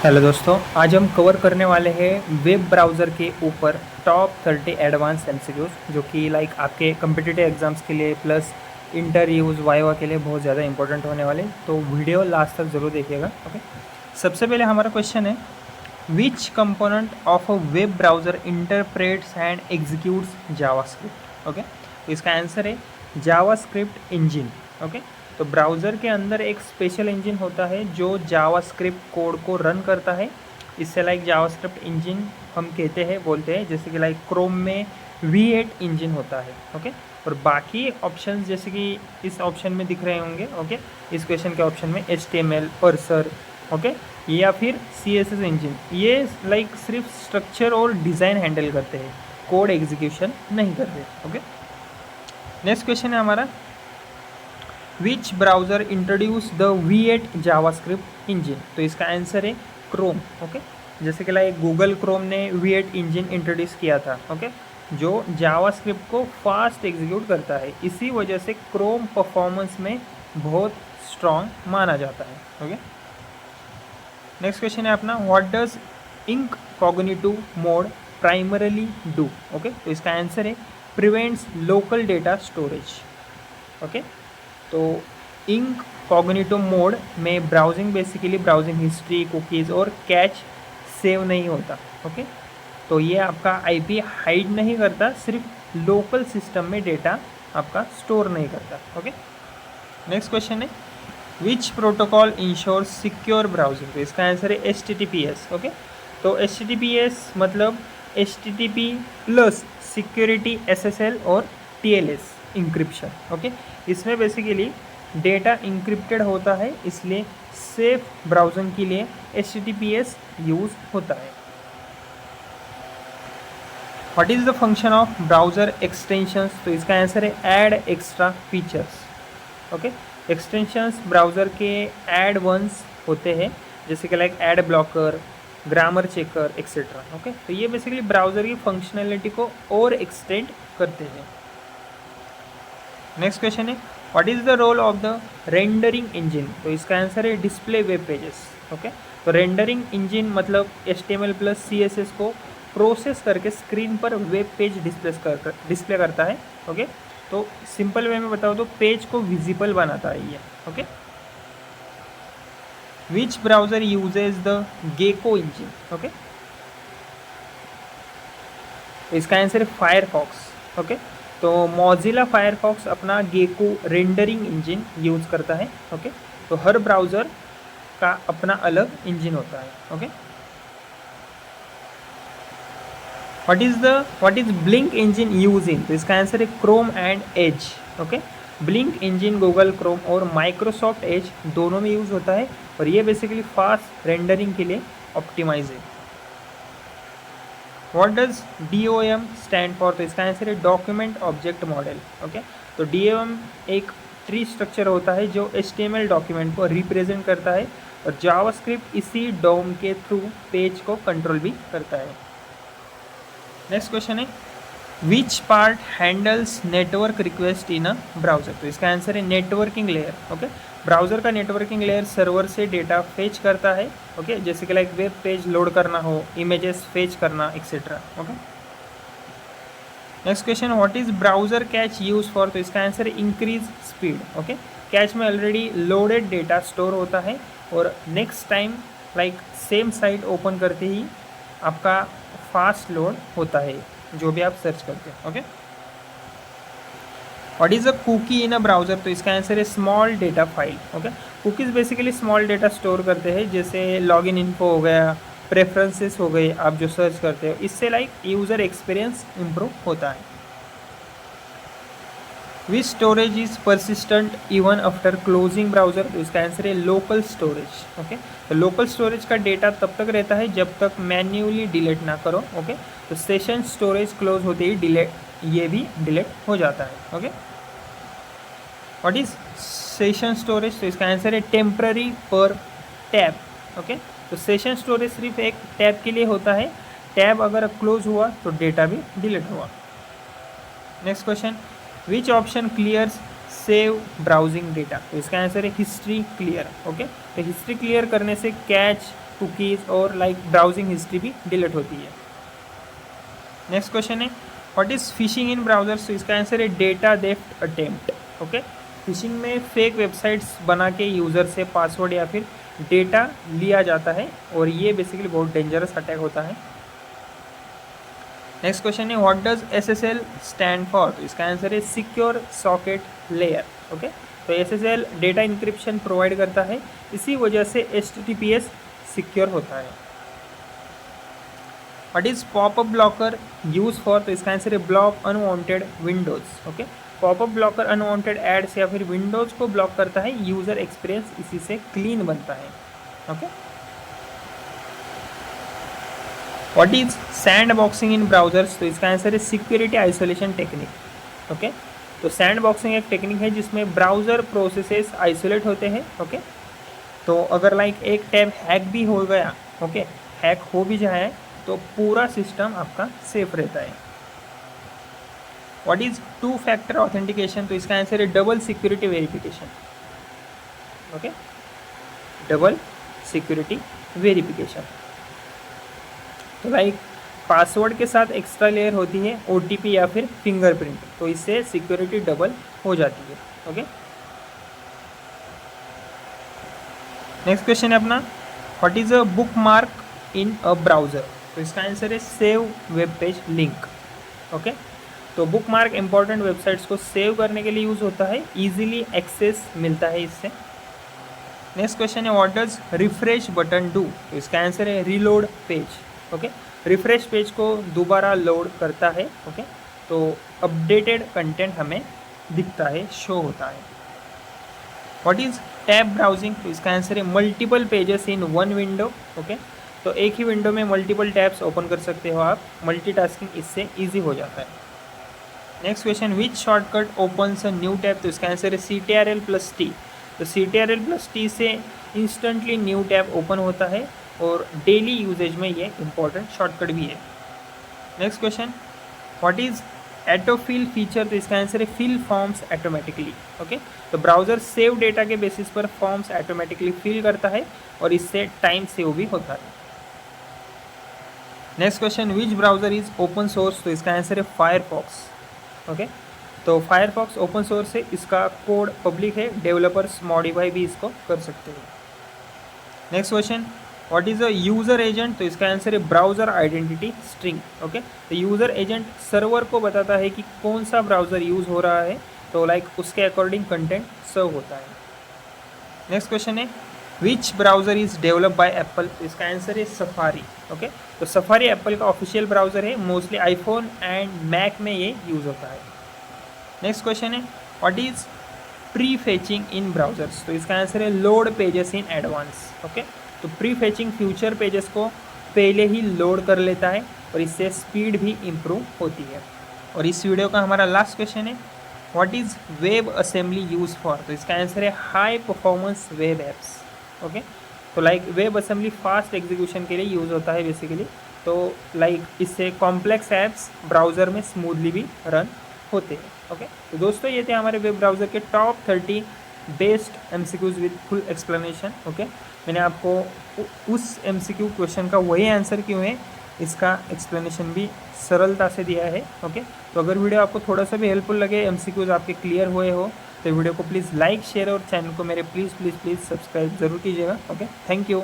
Hello दोस्तों, आज हम कवर करने वाले हैं वेब ब्राउज़र के ऊपर टॉप 30 एडवांस एमसीक्यूज जो कि आपके कम्पिटिटिव एग्जाम्स के लिए प्लस इंटरव्यूज़ वाइवा के लिए बहुत ज़्यादा इंपॉर्टेंट होने वाले। तो वीडियो लास्ट तक ज़रूर देखिएगा। ओके, सबसे पहले हमारा क्वेश्चन है, विच component of a web browser interprets and executes JavaScript. Okay, तो इसका आंसर है जावास्क्रिप्ट इंजन। ओके, तो ब्राउज़र के अंदर एक स्पेशल इंजन होता है जो जावास्क्रिप्ट कोड को रन करता है। इससे जावास्क्रिप्ट इंजन हम कहते हैं, बोलते हैं, जैसे कि क्रोम में V8 इंजन होता है। ओके, और बाकी ऑप्शंस जैसे कि इस ऑप्शन में दिख रहे होंगे। ओके, इस क्वेश्चन के ऑप्शन में HTML, पर्सर, ओके, या फिर CSS इंजन, ये सिर्फ स्ट्रक्चर और डिज़ाइन हैंडल करते हैं, कोड एग्जीक्यूशन नहीं करते। ओके, नेक्स्ट क्वेश्चन है हमारा, which browser introduce the V8 JavaScript engine. तो इसका आंसर है क्रोम। ओके, जैसे कि गूगल क्रोम ने V8 इंजन इंट्रोड्यूस किया था। ओके, जो जावास्क्रिप्ट को फास्ट एग्जीक्यूट करता है, इसी वजह से क्रोम परफॉर्मेंस में बहुत स्ट्रॉन्ग माना जाता है। ओके, नेक्स्ट क्वेश्चन है अपना, what does incognito mode primarily do. Okay, तो इसका आंसर है prevents local data storage. Okay, तो इनकॉग्निटो मोड में browsing basically browsing history, cookies और कैच सेव नहीं होता। ओके, तो ये आपका आईपी हाइड नहीं करता, सिर्फ लोकल सिस्टम में डेटा आपका स्टोर नहीं करता। ओके, नेक्स्ट क्वेश्चन है, विच प्रोटोकॉल इंश्योर सिक्योर ब्राउजिंग। तो इसका आंसर है HTTPS। ओके, तो HTTPS मतलब HTTP प्लस सिक्योरिटी SSL और TLS इंक्रिप्शन। ओके, इसमें बेसिकली डेटा इंक्रिप्टेड होता है, इसलिए सेफ ब्राउजिंग के लिए HTTPS यूज़ होता है। What is the function of browser extensions. तो इसका आंसर है add extra features. Okay, extensions browser के ऐड वंस होते हैं, जैसे कि add blocker, grammar checker etcetera. Okay, तो ये बेसिकली ब्राउज़र की फंक्शनैलिटी को और एक्सटेंड करते हैं। नेक्स्ट क्वेश्चन है, what is the role of the rendering engine. तो इसका आंसर है डिस्प्ले वेब पेजेस। ओके, तो रेंडरिंग इंजन मतलब HTML प्लस CSS को प्रोसेस करके स्क्रीन पर वेब पेज डिस्प्ले करता है। ओके, तो सिंपल वे में बताओ तो पेज को विजिबल बनाता है ये। Okay, which browser uses the Gecko engine. Okay, तो इसका आंसर है फायरफॉक्स। ओके, तो मोजिला फायरफॉक्स अपना गेको रेंडरिंग इंजन यूज़ करता है। ओके, तो हर ब्राउज़र का अपना अलग इंजन होता है। Okay, what is Blink engine use in. तो इसका आंसर है Chrome and Edge. Okay, Blink engine Google Chrome और माइक्रोसॉफ्ट एज दोनों में यूज़ होता है, और ये बेसिकली फास्ट रेंडरिंग के लिए ऑप्टिमाइज है। What does DOM stand for. तो इसका आंसर है डॉक्यूमेंट ऑब्जेक्ट मॉडल। ओके, तो DOM एक ट्री स्ट्रक्चर होता है जो HTML डॉक्यूमेंट को रिप्रेजेंट करता है, और जावास्क्रिप्ट इसी डॉम के थ्रू पेज को कंट्रोल भी करता है। नेक्स्ट क्वेश्चन है, which part handles network request in a browser. तो इसका आंसर है नेटवर्किंग लेयर। ओके, ब्राउज़र का नेटवर्किंग लेयर सर्वर से डेटा फेच करता है। ओके, जैसे कि वेब पेज लोड करना हो, इमेजेस फेच करना etcetera. Okay, next question, what is browser catch use for. तो इसका आंसर है इंक्रीज स्पीड। ओके, कैच में ऑलरेडी लोडेड डेटा स्टोर होता है, और next time same site open करते ही आपका फास्ट लोड होता है जो भी आप सर्च करते हैं। Okay, what is a cookie in a browser. तो इसका आंसर है small data file. Okay, cookies basically small data store करते हैं, जैसे लॉगिन इन्फो हो गया, प्रेफरेंसेस हो गए, आप जो सर्च करते हो, इससे यूज़र एक्सपीरियंस इम्प्रूव होता है। Which storage is persistent even after closing browser. तो इसका आंसर है लोकल स्टोरेज। ओके, तो लोकल स्टोरेज का डेटा तब तक रहता है जब तक मैन्युअली डिलीट ना करो। ओके, तो सेशन स्टोरेज क्लोज होते ही ये भी डिलीट हो जाता है। Okay, what is session storage. तो इसका आंसर है टेम्पररी पर टैब। ओके, तो सेशन स्टोरेज सिर्फ एक टैब के लिए होता है, टैब अगर क्लोज हुआ तो डेटा भी डिलीट हुआ। Next question, which option clears save browsing data. तो इसका आंसर है हिस्ट्री क्लियर। ओके, तो हिस्ट्री क्लियर करने से कैच कुकीज़ और लाइक ब्राउजिंग हिस्ट्री भी डिलीट होती है। नेक्स्ट क्वेश्चन है what is fishing in browsers, तो इसका आंसर है data theft attempt. Okay, fishing में फेक वेबसाइट्स बना के यूज़र से पासवर्ड या फिर डेटा लिया जाता है और ये बेसिकली बहुत डेंजरस अटैक होता है। नेक्स्ट क्वेश्चन है what does SSL stand for, तो इसका आंसर है सिक्योर सॉकेट लेयर। ओके, तो SSL डेटा इंक्रिप्शन प्रोवाइड करता है, इसी वजह से HTTPS सिक्योर होता है। What is popup blocker use for, तो इसका आंसर है block unwanted windows. Okay, popup blocker unwanted ads या फिर विंडोज़ को ब्लॉक करता है, यूज़र एक्सपीरियंस इसी से क्लीन बनता है। Okay, what is sand boxing in browsers, तो इसका आंसर है सिक्योरिटी आइसोलेशन टेक्निक। ओके, तो सैंड बॉक्सिंग एक टेक्निक है जिसमें ब्राउज़र प्रोसेसेस आइसोलेट होते हैं। ओके, तो अगर लाइक एक टैब हैक भी हो गया, ओके, हैक हो भी जाए तो पूरा सिस्टम आपका सेफ रहता है। What is two factor authentication, तो इसका आंसर है double security verification. Okay, double security verification, तो लाइक पासवर्ड के साथ एक्स्ट्रा लेयर होती है OTP या फिर फिंगरप्रिंट, तो इससे सिक्योरिटी डबल हो जाती है। ओके, नेक्स्ट क्वेश्चन है अपना what is a book mark in a browser, तो इसका आंसर है save web page link. Okay, तो बुक मार्क इंपॉर्टेंट वेबसाइट्स को सेव करने के लिए यूज़ होता है, इजीली एक्सेस मिलता है इससे। नेक्स्ट क्वेश्चन है what does refresh button do, तो इसका आंसर है reload page. Okay, refresh page को दोबारा लोड करता है। ओके, तो अपडेटेड कंटेंट हमें दिखता है, शो होता है। व्हाट इज़ टैब ब्राउजिंग, तो इसका आंसर है multiple pages in one window. Okay, तो एक ही विंडो में मल्टीपल टैब्स ओपन कर सकते हो आप, मल्टीटास्किंग इससे ईजी हो जाता है। Next question which shortcut opens a new tab, तो इसका आंसर है CTRL+T। तो CTRL+T से इंस्टेंटली न्यू टैब ओपन होता है और डेली यूजेज में ये इंपॉर्टेंट शॉर्टकट भी है। Next question what is autofill feature, तो इसका आंसर है फिल फॉर्म्स ऑटोमेटिकली। ओके, तो ब्राउज़र सेव डेटा के बेसिस पर फॉर्म्स ऑटोमेटिकली फिल करता है और इससे टाइम सेव भी होता है। Next question which browser is open source, तो इसका आंसर है फायरफॉक्स। ओके, तो फायरफॉक्स ओपन सोर्स है, इसका कोड पब्लिक है, डेवलपर्स मॉडिफाई भी इसको कर सकते हैं। Next question what is a user agent, तो इसका आंसर है ब्राउज़र आइडेंटिटी स्ट्रिंग। ओके, तो यूज़र एजेंट सर्वर को बताता है कि कौन सा ब्राउज़र यूज़ हो रहा है, तो लाइक उसके अकॉर्डिंग कंटेंट सर्व होता है। नेक्स्ट क्वेश्चन है which browser is develop by Apple, तो इसका आंसर है सफारी। ओके, तो सफारी एप्पल का ऑफिशियल ब्राउज़र है, मोस्टली आईफोन एंड मैक में ये यूज़ होता है। नेक्स्ट क्वेश्चन है what is prefetching in browsers, तो इसका आंसर है load pages in advance. Okay, तो प्री फेचिंग फ्यूचर पेजेस को पहले ही लोड कर लेता है और इससे स्पीड भी इम्प्रूव होती है। और इस वीडियो का हमारा लास्ट क्वेश्चन है what is WebAssembly use for, तो इसका आंसर है high performance web apps. Okay, तो like WebAssembly fast execution के लिए यूज़ होता है बेसिकली, तो लाइक इससे कॉम्प्लेक्स ऐप्स ब्राउज़र में स्मूथली भी रन होते हैं। ओके, तो दोस्तों ये थे हमारे वेब ब्राउज़र के top 30 best MCQs with full explanation. Okay, मैंने आपको उस MCQ क्वेश्चन का वही आंसर क्यों है इसका एक्सप्लेनेशन भी सरलता से दिया है। ओके, तो अगर वीडियो आपको थोड़ा सा भी हेल्पफुल लगे, MCQs आपके क्लियर हुए हो, तो वीडियो को प्लीज़ लाइक शेयर और चैनल को मेरे प्लीज़ सब्सक्राइब ज़रूर कीजिएगा। Okay, thank you.